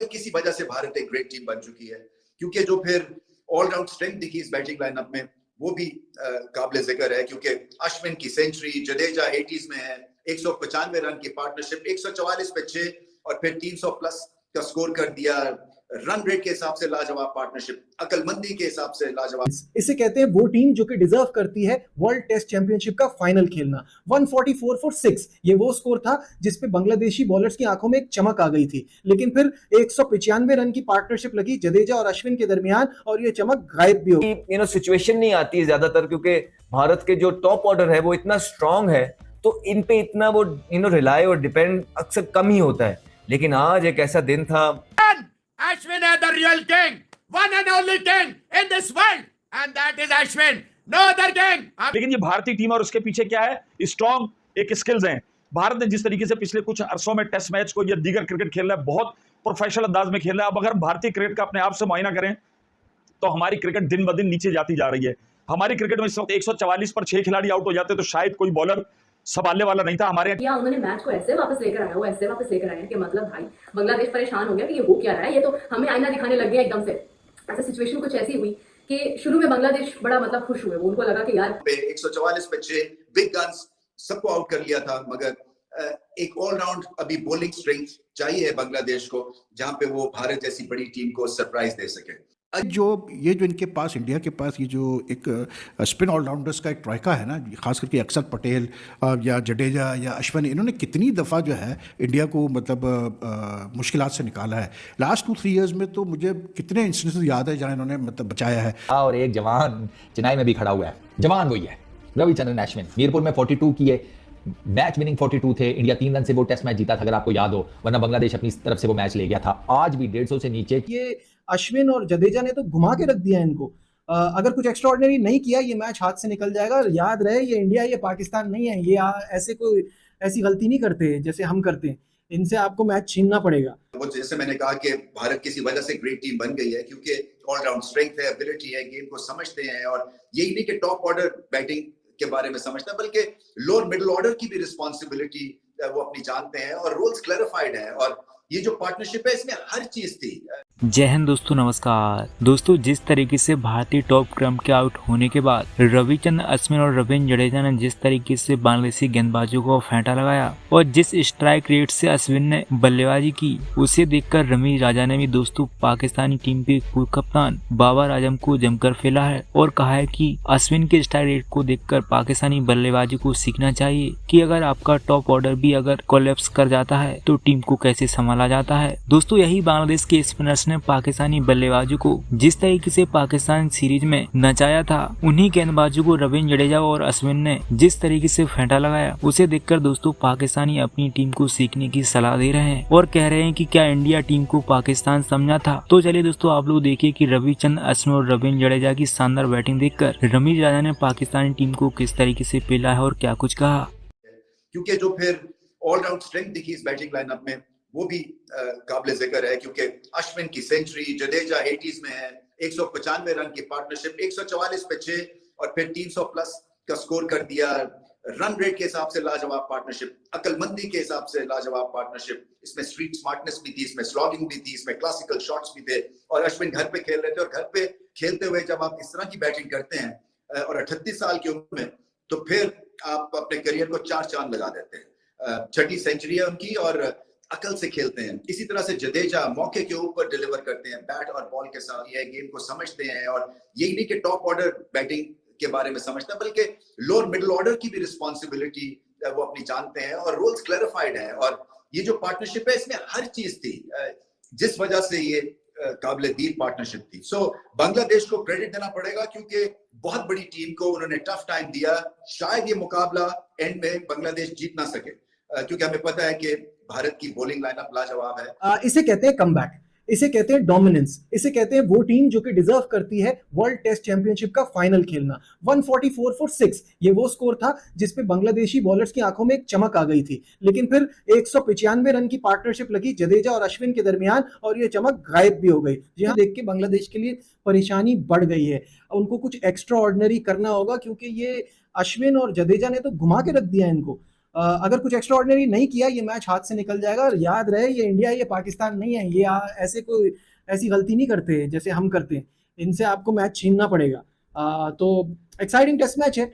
किसी वजह से भारत एक ग्रेट टीम बन चुकी है, क्योंकि जो फिर ऑलराउंड स्ट्रेंथ दिखी इस बैटिंग लाइनअप में वो भी काबिल जिक्र है, क्योंकि अश्विन की सेंचुरी, जडेजा 80s में है, 195 रन की पार्टनरशिप, 144 पे 6 और फिर 300 प्लस का स्कोर कर दिया। रन रेट के हिसाब से लाजवाब पार्टनरशिप, अकलमंदी के हिसाब से लाजवाब। इसे कहते हैं वो टीम जो कि डिजर्व करती है वर्ल्ड टेस्ट चैंपियनशिप का फाइनल खेलना। 144 फॉर 6 ये वो स्कोर था जिसपे बांग्लादेशी बॉलर्स की आंखों में एक चमक आ गई थी, लेकिन फिर 195 रन की पार्टनरशिप लगी जडेजा और अश्विन के दरमियान और ये चमक गायब भी हो गई। सिचुएशन नहीं आती है ज्यादातर, क्योंकि भारत के जो टॉप ऑर्डर है वो इतना स्ट्रांग है, तो इन पे इतना वो रिलाय और डिपेंड अक्सर कम ही होता है। लेकिन आज एक ऐसा दिन था। Ashwin is the real king, one and only king in this world, and that is Ashwin, no other king. लेकिन ये भारतीय टीम और उसके पीछे क्या है, स्ट्रॉन्ग एक स्किल्स हैं। भारत ने जिस तरीके से पिछले कुछ अरसों में टेस्ट मैच को या दीगर क्रिकेट खेल रहा है, बहुत प्रोफेशनल अंदाज में खेल रहा है। अब अगर हम भारतीय क्रिकेट का अपने आप से मुआयना करें तो हमारी क्रिकेट दिन ब दिन नीचे जाती जा रही है। हमारी क्रिकेट में इस वक्त 144 पर 6 खिलाड़ी आउट हो जाते तो शायद कोई बॉलर संभालने वाला नहीं था हमारे। या उन्होंने मैच को ऐसे वापस लेकर आया, वो ऐसे वापस लेकर आया कि मतलब भाई बांग्लादेश परेशान हो गया कि ये हो क्या रहा है, ये तो हमें आईना दिखाने लग गया एकदम से। ऐसा सिचुएशन कुछ ऐसी हुई कि शुरू में बांग्लादेश बड़ा मतलब खुश हुए, उनको लगा कि यार 144 पे 6 बिग गन्स सबको आउट कर लिया था, मगर एक ऑलराउंड अभी बॉलिंग स्ट्रेंथ चाहिए बांग्लादेश को, जहां पे वो भारत जैसी बड़ी टीम को सरप्राइज दे सके। जो इनके पास इंडिया के पास ये जो एक स्पिन ऑलराउंडर्स का एक ट्राइका है ना, खास करके अक्षर पटेल या जडेजा या अश्विन, इन्होंने कितनी दफ़ा जो है इंडिया को मतलब मुश्किलात से निकाला है। लास्ट 2-3 इयर्स में तो मुझे कितने इंस्टेंसेस याद है जहाँ इन्होंने मतलब बचाया है। और एक जवान चेन्नई में भी खड़ा हुआ है, जवान वही है रविचंद्रन अश्विन। मीरपुर में 42 किए, मैच विनिंग 42 थे। इंडिया 3 रन से वो टेस्ट मैच जीता था, अगर आपको याद हो, वरना बांग्लादेश अपनी तरफ से वो मैच ले गया था। आज भी 150 से नीचे। ये अश्विन और जडेजा ने तो घुमा के रख दिया इनको। अगर कुछ एक्स्ट्राऑर्डिनरी नहीं किया ये मैच हाथ से निकल जाएगा। याद रहे ये इंडिया, ये पाकिस्तान नहीं है, ये ऐसे कोई ऐसी गलती नहीं करते जैसे हम करते हैं। इनसे आपको मैच छीनना पड़ेगा। वो जैसे मैंने कहा कि भारत किसी वजह से ग्रेट टीम बन गई है, क्योंकि ऑलराउंड स्ट्रेंथ है, एबिलिटी है, गेम को समझते हैं, और यही नहीं कि टॉप ऑर्डर बैटिंग के बारे में समझता है, बल्कि लोअर मिडिल ऑर्डर की भी रिस्पॉन्सिबिलिटी वो अपनी जानते हैं और रोल्स क्लैरिफाइड है। और ये जो पार्टनरशिप है इसमें हर चीज थी। जय हिंद दोस्तों, नमस्कार दोस्तों। जिस तरीके से भारतीय टॉप क्रम के आउट होने के बाद रविचंद्रन अश्विन और रवींद्र जडेजा ने जिस तरीके से बांग्लादेशी गेंदबाजों को फेंटा लगाया और जिस स्ट्राइक रेट से अश्विन ने बल्लेबाजी की, उसे देखकर रमीज राजा ने भी दोस्तों पाकिस्तानी टीम के पूर्व कप्तान बाबर आजम को जमकर फैला है और कहा है कि अश्विन के स्ट्राइक रेट को देखकर पाकिस्तानी बल्लेबाजी को सीखना चाहिए कि अगर आपका टॉप ऑर्डर भी अगर कोलैप्स कर जाता है तो टीम को कैसे संभाला जाता है। दोस्तों यही बांग्लादेश के स्पिनर्स ने पाकिस्तानी बल्लेबाजों को जिस तरीके से पाकिस्तान सीरीज में नचाया था, उन्हीं गेंदबाजों को रवींद्र जडेजा और अश्विन ने जिस तरीके से फेंटा लगाया, उसे देखकर दोस्तों पाकिस्तानी अपनी टीम को सीखने की सलाह दे रहे हैं और कह रहे हैं कि क्या इंडिया टीम को पाकिस्तान समझा था। तो चलिए दोस्तों आप लोग देखिए कि रविचंद्रन अश्विन और रवींद्र जडेजा की शानदार बैटिंग देखकर रमीज राजा ने पाकिस्तानी टीम को किस तरीके से पेला है और क्या कुछ कहा। क्योंकि जो फिर ऑलराउंड स्ट्रेंथ दिखी इस बैटिंग लाइनअप में वो भी काबिल जिक्र है, क्योंकि अश्विन की सेंचुरी, जडेजा 80s में है, 195 रन की पार्टनरशिप, 144 पे 6 और फिर 300 प्लस का स्कोर कर दिया। रन रेट के हिसाब से लाजवाब पार्टनरशिप, अकलमंदी के हिसाब से लाजवाब पार्टनरशिप, इसमें स्ट्रीट स्मार्टनेस भी थी, इसमें स्लॉगिंग भी थी, इसमें क्लासिकल शॉट्स भी थे। और अश्विन घर पे खेल रहे थे, और घर पे खेलते हुए जब आप इस तरह की बैटिंग करते हैं और 38 साल की उम्र में, तो फिर आप अपने करियर को 4 चांद लगा देते हैं। 6ठी सेंचुरी है उनकी और अकल से खेलते हैं। इसी तरह से जडेजा मौके के ऊपर डिलीवर करते हैं, बैट और बॉल के साथ ये गेम को समझते हैं, और यही नहीं कि टॉप ऑर्डर बैटिंग के बारे में समझते हैं, बल्कि लोअर मिडिल ऑर्डर की भी रिस्पॉन्सिबिलिटी वो अपनी जानते हैं और रोल्स क्लैरिफाइड है। और ये जो पार्टनरशिप है इसमें हर चीज थी, जिस वजह से ये काबिल-ए-दीद पार्टनरशिप थी। सो बांग्लादेश को क्रेडिट देना पड़ेगा, क्योंकि बहुत बड़ी टीम को उन्होंने टफ टाइम दिया। शायद ये मुकाबला एंड में बांग्लादेश जीत ना सके, क्योंकि हमें पता है कि भारत की बॉलिंग लाइनअप लाजवाब है। इसे कहते हैं कमबैक, इसे कहते हैं डोमिनेंस, इसे कहते हैं वो टीम जो कि डिजर्व करती है वर्ल्ड टेस्ट चैंपियनशिप का फाइनल खेलना। 144 फॉर 6 ये वो स्कोर था जिसपे बांग्लादेशी बॉलर्स की आंखों में एक चमक आ गई थी, लेकिन फिर 195 रन की पार्टनरशिप लगी जडेजा और अश्विन के दरमियान और ये चमक गायब भी हो गई। यहाँ देख के बांग्लादेश के लिए परेशानी बढ़ गई है, उनको कुछ एक्स्ट्रा ऑर्डिनरी करना होगा, क्योंकि ये अश्विन और जडेजा ने तो घुमा के रख दिया इनको। अगर कुछ एक्स्ट्राऑर्डिनरी नहीं किया ये मैच हाथ से निकल जाएगा। और याद रहे ये इंडिया ये पाकिस्तान नहीं है, ये ऐसे कोई ऐसी गलती नहीं करते जैसे हम करते हैं, इनसे आपको मैच छीनना पड़ेगा। तो एक्साइटिंग टेस्ट मैच है।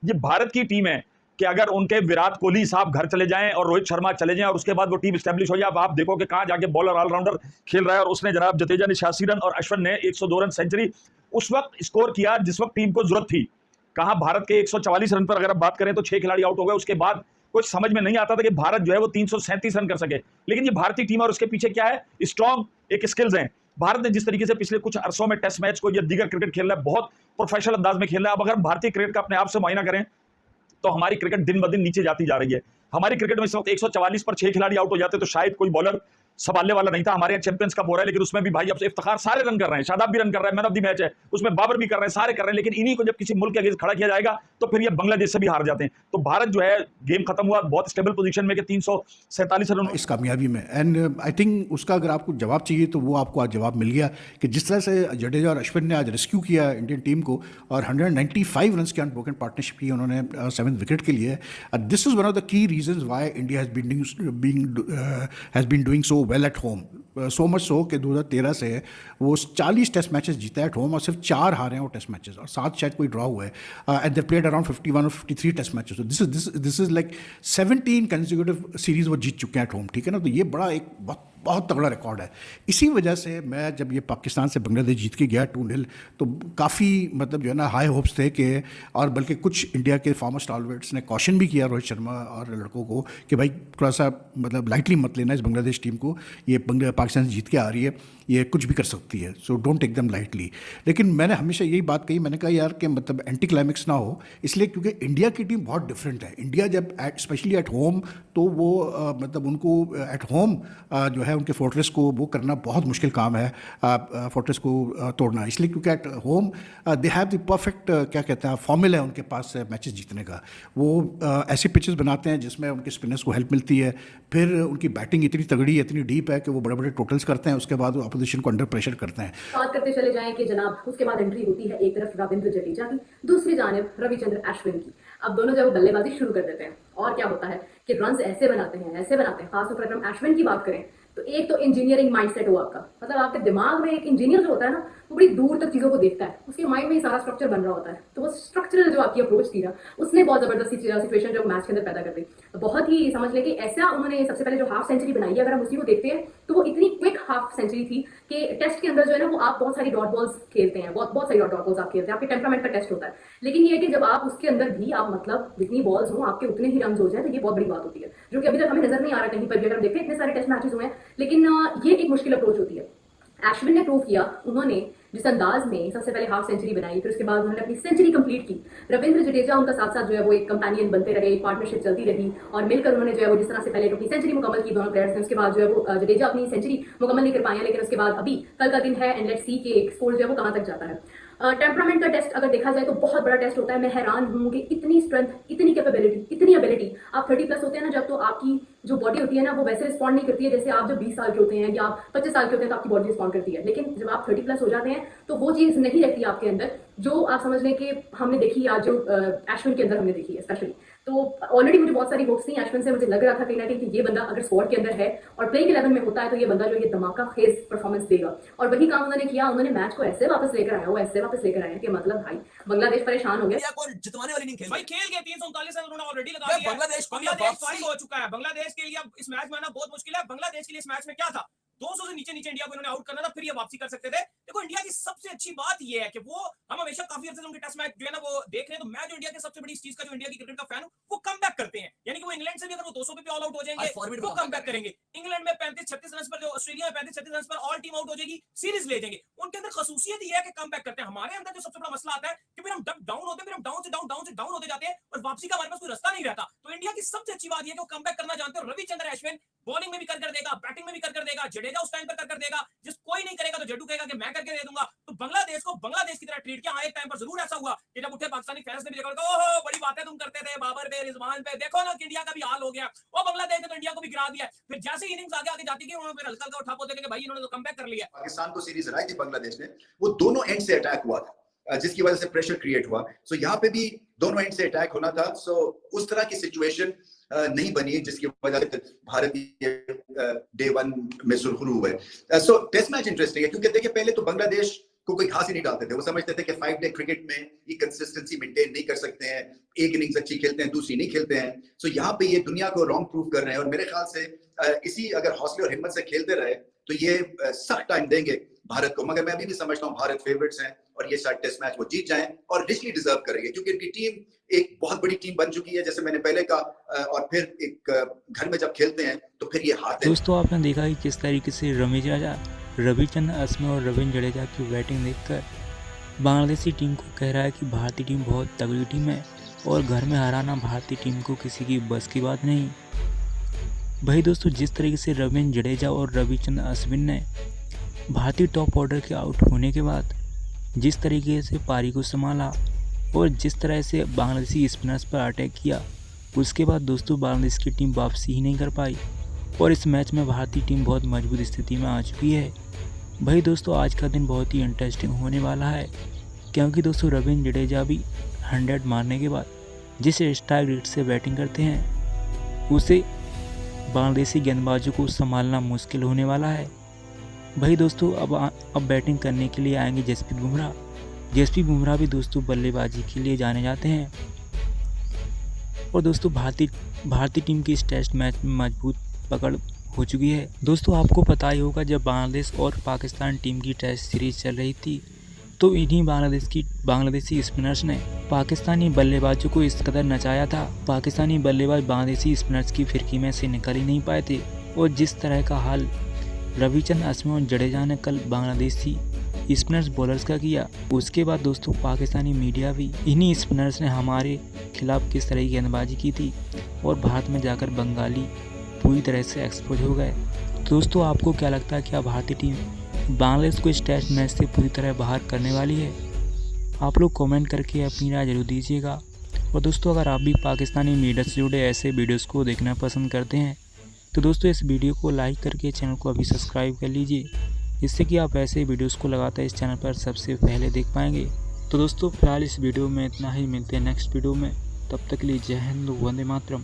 ये भारत की टीम है कि अगर उनके विराट कोहली साहब घर चले जाएं और रोहित शर्मा चले जाएं और उसके बाद वो टीम स्टैब्लिश हो जाए, अब आप देखो कि कहां जाके बॉलर ऑलराउंडर खेल रहा है। और उसने जनाब जडेजा ने 86 रन और अश्विन ने 102 रन सेंचुरी उस वक्त स्कोर किया जिस वक्त टीम को जरूरत थी। कहां भारत के 144 रन पर अगर आप बात करें तो 6 खिलाड़ी आउट हो गए। उसके बाद कुछ समझ में नहीं आता था कि भारत जो है वो 337 रन कर सके। लेकिन ये भारतीय टीम और उसके पीछे क्या है, स्ट्रॉन्ग एक स्किल्स हैं। भारत ने जिस तरीके से पिछले कुछ अरसों में टेस्ट मैच को या दीगर क्रिकेट खेल रहा है, बहुत प्रोफेशनल अंदाज में खेल रहा है। अब अगर भारतीय क्रिकेट का अपने आप से मुआयना करें तो हमारी क्रिकेट दिन ब दिन नीचे जाती जा रही है। हमारी क्रिकेट में इस वक्त 144 पर 6 खिलाड़ी आउट हो जाते तो शायद कोई बॉलर संभालने वाला नहीं था। हमारे यहाँ चैंपियंस कप हो रहा है, लेकिन उसमें भी भाई अब से इफ्तिखार सारे रन कर रहे हैं, शादाब भी रन कर रहा है, मैन ऑफ द मैच है, उसमें बाबर भी कर रहे हैं, सारे कर रहे हैं। लेकिन इन्हीं को जब किसी मुल्क के अगेंस्ट खड़ा किया जाएगा तो फिर ये बांग्लादेश से भी हार जाते हैं। तो भारत जो है गेम खत्म हुआ बहुत स्टेबल पोजीशन में कि 347 रन इस कामयाबी में। एंड आई थिंक उसका अगर आपको जवाब चाहिए तो वो आपको आज जवाब मिल गया कि जिस तरह से जडेजा और अश्विन ने आज रेस्क्यू किया इंडियन टीम को और 195 रन की अनब्रोकन पार्टनरशिप की उन्होंने 7th विकेट के लिए। This is one of the key reasons why India has been doing so well at home, so much so कि 2013 से वो 40 टेस्ट मैचेस जीता है एट होम और सिर्फ 4 हारे हैं वो टेस्ट मैचेस और 7 शायद कोई ड्रॉ हुआ है। एंड दे प्लेड अराउंड 51 और 53 test matches. This is like 17 consecutive series वो जीत चुके हैं एट होम, ठीक है ना। तो ये बड़ा एक बहुत तगड़ा रिकॉर्ड है। इसी वजह से मैं जब ये पाकिस्तान से बांग्लादेश जीत के गया 2-0 तो काफ़ी मतलब जो है ना हाई होप्स थे कि, और बल्कि कुछ इंडिया के फॉर्मर स्टॉलवर्ड्स ने कॉशन भी किया रोहित शर्मा और लड़कों को कि भाई थोड़ा सा मतलब लाइटली मत लेना इस बांग्लादेश टीम को, ये पाकिस्तान से जीत के आ रही है, ये कुछ भी कर सकती है, so don't take them lightly. लेकिन मैंने हमेशा यही बात कही, मैंने कहा यार कि मतलब एंटी क्लाइमेक्स ना हो, इसलिए क्योंकि इंडिया की टीम बहुत डिफरेंट है। इंडिया जब स्पेशली एट होम तो वो मतलब उनको एट होम जो है उनके फोर्ट्रेस को वो करना बहुत मुश्किल काम है, फोर्ट्रेस को तोड़ना, इसलिए क्योंकि at home they have the perfect क्या कहते हैं फॉर्मूला है उनके पास मैचेस जीतने का। वो ऐसे पिचेस बनाते हैं जिसमें उनके स्पिनर्स को हेल्प मिलती है, फिर उनकी बैटिंग इतनी तगड़ी इतनी डीप है कि वो बड़े बड़े टोटल्स करते हैं, उसके बाद वो अपोजिशन को अंडर प्रेशर करते हैं। बात करते चले जाएं कि जनाब उसके बाद एंट्री होती है एक तरफ रविंद्र जडेजा की, दूसरी जानिब रविचंद्र अश्विन की। अब दोनों जब बल्लेबाजी शुरू कर देते हैं और क्या होता है कि रन्स ऐसे बनाते हैं, खासतौर पर हम अश्विन की बात करें तो एक तो इंजीनियरिंग माइंडसेट हो आपका, मतलब आपके दिमाग में एक इंजीनियर जो होता है ना वो बड़ी दूर तक चीज़ों को देखता है, उसके माइंड में ही सारा स्ट्रक्चर बन रहा होता है। तो वो स्ट्रक्चरल जो आपकी अप्रोच थी ना उसने बहुत जबरदस्त सिचुएशन जो मैच के अंदर पैदा कर दी। तो बहुत ही समझ लें कि ऐसा उन्होंने सबसे पहले जो हाफ सेंचुरी बनाई है, अगर हम उसी को देखते हैं तो वो इतनी क्विक हाफ सेंचुरी थी कि टेस्ट के अंदर जो है ना वो आप बहुत सारी डॉट बॉल्स खेलते हैं, बहुत सारी डॉट बॉल्स आप खेलते हैं, आपके टेम्परामेंट का टेस्ट होता है। लेकिन ये है कि जब आप उसके अंदर भी आप मतलब जितनी बॉल्स हो आपके उतने ही रन हो जाए तो ये बहुत बड़ी बात होती है, जो कि अभी तक हमें नजर नहीं आ रहा कहीं पर भी। अगर हम देखते हैं इतने सारे टेस्ट मैचेस हुए हैं, लेकिन ये एक मुश्किल अप्रोच होती है। अश्विन ने प्रूव किया, उन्होंने जिस अंदाज में सबसे पहले हाफ सेंचुरी बनाई, फिर उसके बाद उन्होंने अपनी सेंचुरी कंप्लीट की। रविंद्र जडेजा उनका साथ साथ जो है वो एक कंपेनियन बनते रहे, एक पार्टनरशिप चलती रही और मिलकर उन्होंने जो है वो जिस तरह से पहले अपनी सेंचुरी मुकम्मल की दोनों प्लेयर्स ने, उसके बाद जो है वो जडेजा अपनी सेंचुरी मुकम्मल नहीं कर पाए, लेकिन उसके बाद अभी कल का दिन है एंड लेट्स सी कि स्कोर जो है वो कहाँ तक जाता है। टेम्परामेंट का टेस्ट अगर देखा जाए तो बहुत बड़ा टेस्ट होता है। मैं हैरान हूँ कि इतनी स्ट्रेंथ, इतनी कैपेबिलिटी, इतनी एबिलिटी, आप 30+ होते हैं ना जब, तो आपकी जो बॉडी होती है ना वो वैसे रिस्पॉन्ड नहीं करती है जैसे आप जब 20 साल के होते हैं या 25 साल के होते हैं तो आपकी बॉडी रिस्पॉन्ड करती है। लेकिन जब आप 30+ हो जाते हैं तो वो चीज़ नहीं रहती आपके अंदर, जो आप समझ लें कि हमने देखी आज जो अश्विन के अंदर हमने देखी है स्पेशली। तो ऑलरेडी मुझे बहुत सारी होप्स थी अश्विन से, मुझे लग रहा था कहीं ना कहीं कि ये बंदा अगर स्क्वाड के अंदर है और प्लेइंग 11 में होता है तो ये बंदा जो ये धमाका खेज परफॉर्मेंस देगा। और वही काम उन्होंने किया, उन्होंने मैच को ऐसे वापस लेकर आया कि मतलब भाई बांग्लादेश परेशान हो गया। जितवाने वाली नहीं खेल भाई खेल गए 339 रन उन्होंने ऑलरेडी लगा दिया। बांग्लादेश फाइल हो चुका है। बांग्लादेश के लिए अब इस मैच में आना बहुत मुश्किल है। बांग्लादेश के लिए इस मैच में क्या था, 200 से नीचे इंडिया को इन्होंने आउट करना था, फिर ये वापसी कर सकते थे। देखो इंडिया की सबसे अच्छी बात ये है कि वो हम हमेशा काफी अर्से से उनके टेस्ट मैच जो है ना वो देख रहे हैं, तो मैं जो इंडिया की सबसे बड़ी इस चीज का जो इंडिया की क्रिकेट का फैन हूं वो कम बैक करते हैं। यानी कि वो इंग्लैंड से भी अगर वो 200 पे ऑल आउट हो जाएंगे वो कम बैक करेंगे। इंग्लैंड में 35-36 रन पर, जो ऑस्ट्रेलिया में 35-36 रन पर ऑल टीम आउट हो जाएगी, सीरीज ले जाएंगे। उनके अंदर खसूसियत ये है कि कम बैक करते हैं। हमारे अंदर जो सबसे बड़ा मसला आता है कि फिर हम डाउन होते हैं, फिर हम डाउन से डाउन होते जाते हैं और वापसी का हमारे पास कोई रास्ता नहीं रहता। तो इंडिया की सबसे अच्छी बात ये है कि वो कम बैक करना जानते हैं। रविचंद्र अश्विन बॉलिंग में भी कर देगा, बैटिंग में भी कर देगा, जडेजा उस टाइम पर कर देगा, जिस कोई नहीं करेगा तो जड्डू कहेगा कि मैं करके दे दूंगा। तो बांग्लादेश को बांग्लादेश की तरह ट्रीट किया। एक टाइम पर जरूर ऐसा हुआ कि जब उठे पाकिस्तानी फैंस ने भी देखा, ओहो बड़ी बातें तुम करते थे बाबर पे, रिजवान पे, देखो ना कि इंडिया का भी हाल हो गया। और बांग्लादेश ने तो इंडिया को भी गिरा दिया। फिर जैसे इनिंग्स आगे जाती गई उन्होंने फिर हल्का हल्का उठा पोते कि भाई इन्होंने तो कमबैक कर लिया। पाकिस्तान को सीरीज हराई थी बांग्लादेश ने, वो दोनों एंड से अटैक हुआ था जिसकी वजह से प्रेशर क्रिएट हुआ। सो यहाँ पे भी दोनों एंड से अटैक होना था। सो उस तरह की सिचुएशन नहीं बनी, जिसकी वजह से भारत डे 1 में सुरखरू हुए। सो टेस्ट मैच इंटरेस्टिंग है क्योंकि देखिए पहले तो बांग्लादेश को कोई घास ही नहीं डालते थे। वो समझते थे कि 5 डे क्रिकेट में ये कंसिस्टेंसी मेंटेन नहीं कर सकते हैं, एक इनिंग्स अच्छी खेलते हैं दूसरी नहीं खेलते हैं। सो यहाँ पे ये दुनिया को रॉन्ग प्रूव कर रहे हैं और मेरे ख्याल से इसी अगर हौसले और हिम्मत से खेलते रहे तो ये सख्त टाइम देंगे भारत को। मगर मैं अभी भी समझता हूँ भारत फेवरेट्स हैं और ये शायद टेस्ट मैच वो जीत जाएं और रिचली डिजर्व करेंगे क्योंकि इनकी टीम एक बहुत बड़ी टीम बन चुकी है, जैसे मैंने पहले कहा। और फिर एक घर में जब खेलते हैं तो फिर ये हारते हैं। दोस्तों आपने देखा कि किस तरीके से रविचंद्रन अश्विन और रवींद्र जडेजा की बैटिंग देखकर बांग्लादेशी टीम को कह रहा है कि भारतीय टीम बहुत तगड़ी टीम है और घर में हराना भारतीय टीम को किसी की बस की बात नहीं। भाई दोस्तों जिस तरीके से रवींद्र जडेजा और रविचंद्रन अश्विन ने भारतीय टॉप ऑर्डर के आउट होने के बाद जिस तरीके से पारी को संभाला और जिस तरह से बांग्लादेशी स्पिनर्स पर अटैक किया, उसके बाद दोस्तों बांग्लादेश की टीम वापसी ही नहीं कर पाई और इस मैच में भारतीय टीम बहुत मजबूत स्थिति में आ चुकी है। भाई दोस्तों आज का दिन बहुत ही इंटरेस्टिंग होने वाला है क्योंकि दोस्तों रवींद्र जडेजा भी 100 मारने के बाद जिस स्ट्राइक रेट से बैटिंग करते हैं उसे बांग्लादेशी गेंदबाजों को संभालना मुश्किल होने वाला है। भाई दोस्तों अब बैटिंग करने के लिए आएंगे जसप्रीत बुमराह भी दोस्तों बल्लेबाजी के लिए जाने जाते हैं और दोस्तों भारतीय टीम की इस टेस्ट मैच में मजबूत पकड़ हो चुकी है। दोस्तों आपको पता ही होगा जब बांग्लादेश और पाकिस्तान टीम की टेस्ट सीरीज चल रही थी तो इन्हीं बांग्लादेशी स्पिनर्स ने पाकिस्तानी बल्लेबाजों को इस कदर नचाया था। पाकिस्तानी बल्लेबाज बांग्लादेशी स्पिनर्स की फिरकी में से निकल ही नहीं पाए थे और जिस तरह का हाल रविचंद्रन अश्विन और जडेजा ने कल बांग्लादेशी स्पिनर्स बॉलर्स का किया, उसके बाद दोस्तों पाकिस्तानी मीडिया भी इन्हीं स्पिनर्स ने हमारे खिलाफ किस तरह की गेंदबाजी की थी और भारत में जाकर बंगाली पूरी तरह से एक्सपोज हो गए। दोस्तों आपको क्या लगता है क्या भारतीय टीम बांग्लादेश को इस टेस्ट मैच से पूरी तरह बाहर करने वाली है? आप लोग कमेंट करके अपनी राय जरूर दीजिएगा। और दोस्तों अगर आप भी पाकिस्तानी मीडिया से जुड़े ऐसे वीडियोस को देखना पसंद करते हैं तो दोस्तों इस वीडियो को लाइक करके चैनल को अभी सब्सक्राइब कर लीजिए, जिससे कि आप ऐसे वीडियोस को लगातार इस चैनल पर सबसे पहले देख पाएंगे। तो दोस्तों फिलहाल इस वीडियो में इतना ही, मिलते हैं नेक्स्ट वीडियो में। तब तक के लिए जय हिंद, वंदे मातरम।